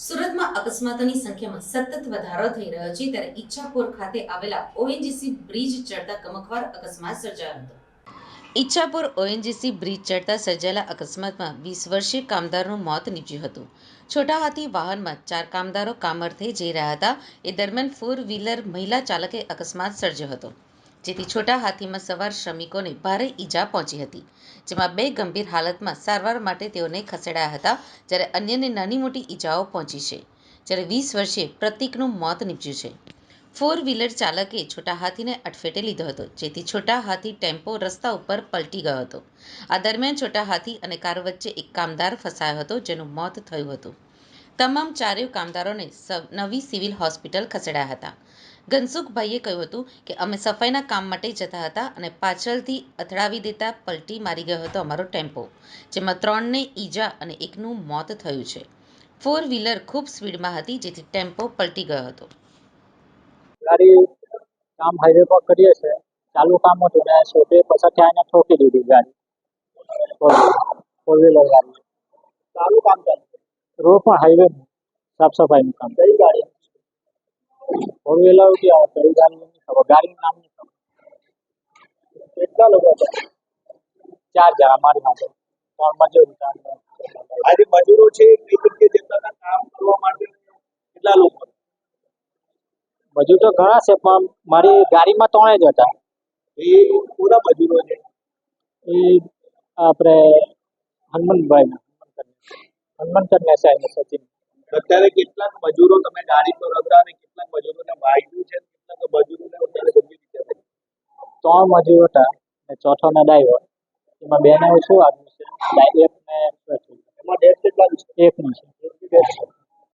સુરતમાં અકસ્માતોની સંખ્યામાં સતત વધારો થઈ રહ્યો છે ત્યારે ઈચ્છાપુર ખાતે આવેલા ઓએનજીસી બ્રિજ ચડતા કમકવાર અકસ્માત સર્જાયો હતો। ઈચ્છાપુર ઓએનજીસી બ્રિજ ચડતા સર્જાયેલા અકસ્માતમાં 20 વર્ષીય કામદારનું મોત નીપજ્યું હતું। છોટા હાથી વાહનમાં 4 કામદારો કામ અર્થે જઈ રહ્યા હતા એ દરમિયાન 4 વ્હીલર મહિલા ચાલકે અકસ્માત સર્જ્યો હતો, જેથી છોટા હાથીમાં સવાર શ્રમિકોને ભારે ઈજા પહોંચી હતી, જેમાં 2 ગંભીર હાલતમાં સારવાર માટે તેઓને ખસેડાયા હતા, જ્યારે અન્યને નાની મોટી ઈજાઓ પહોંચી છે, જ્યારે 20 વર્ષીય પ્રતીકનું મોત નીપજ્યું છે। 4 વ્હીલર ચાલકે છોટા હાથીને અડફેટે લીધો હતો, જેથી છોટા હાથી ટેમ્પો રસ્તા ઉપર પલટી ગયો હતો। આ દરમિયાન છોટા હાથી અને કાર વચ્ચે એક કામદાર ફસાયો હતો, જેનું મોત થયું હતું। તમામ 4 કામદારોને નવી સિવિલ હોસ્પિટલ ખસેડાયા હતા। ઘનસુખભાઈએ કહ્યું હતું કે અમે સફાઈના કામ માટે જતા હતા અને પાછળથી અથડાવી દેતા પલટી મારી ગયો હતો અમારો ટેમ્પો, જેમાં 3ને ઈજા અને 1નું મોત થયું છે। 4 વ્હીલર ખૂબ સ્પીડમાં હતી, જેથી ટેમ્પો પલટી ગયો હતો। ગાડી કામ હાઈવે પર કરીએ છે, ચાલુ કામ હતું ને શોપે પછાડથી આવીને ઠોકી દીધી ગાડી, ફોર વ્હીલર ગાડી ચાલુ કામ ચાલુ રોડ પર હાઈવે સાફ સફાઈનું કામ। કઈ ગાડી? ફોર વ્હીલર કે કઈ ગાડી નહીં ખબર, ગાડીનું નામ નહીં ખબર। કેટલા લોકો હતા? 4 જણા મારી માટે, 3 મજૂર હતા। આજે મજૂરો છે કઈ જગ્યાએ જતા હતા કામ કરવા માટે, કેટલા લોકો? મજૂર તો ઘણા છે પણ મારી ગાડીમાં 3 જ હતા। એ પૂરા મજૂરો છે? એ આપણે હનુમંતભાઈ હનુમંતને સાહેબ સચિન। અત્યારે કેટલાક મજૂરો તમે ગાડી પર હતા અને કેટલાક મજૂરોને વાગ્યું છે, કેટલાક મજૂરોને અત્યારે ગંભીર રીતે થઈ? 3 મજૂર હતા અને ચોથો ને ડ્રાઈવર, એમાં 2ને ઓછું આવ્યું છે, એકને એમાં ડેથ કેટલા છે? 1નું છે।